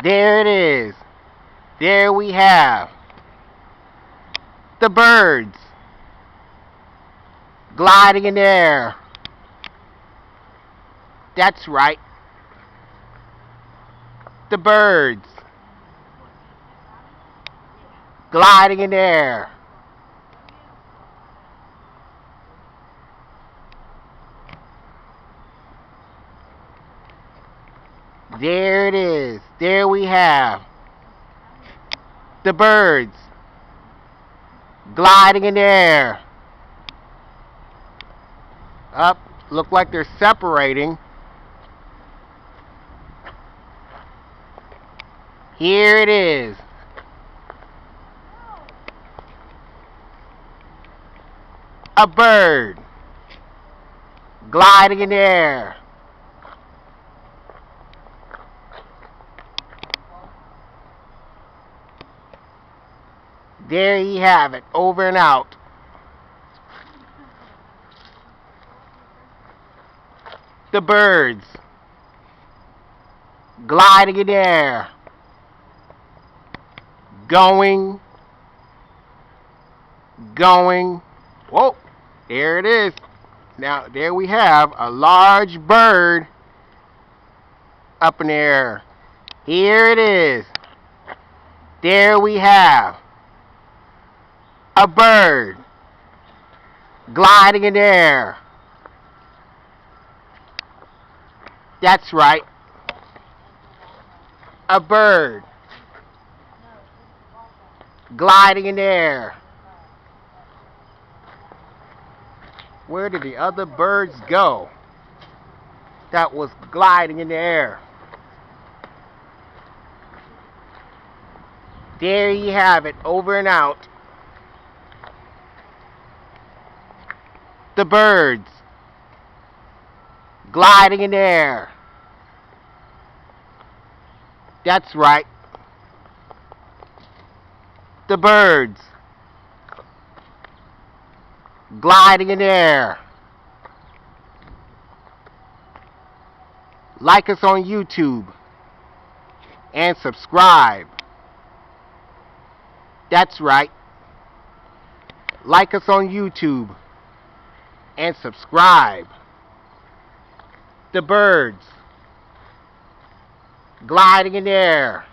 There it is. There we have the birds gliding in the air. That's right. The birds gliding in the air. There it is. There we have the birds gliding in the air. Up, look like they're separating. Here it is. A bird gliding in the air. There you have it, over and out. The birds gliding in the air. Going. Whoa, there it is. Now, there we have a large bird up in the air. Here it is. There we have a bird gliding in the air. That's right. A bird gliding in the air. Where did the other birds go that was gliding in the air? There you have it, over and out. The birds gliding in the air. That's right. The birds gliding in the air. Like us on YouTube and subscribe. That's right. Like us on YouTube and subscribe. The birds gliding in the air.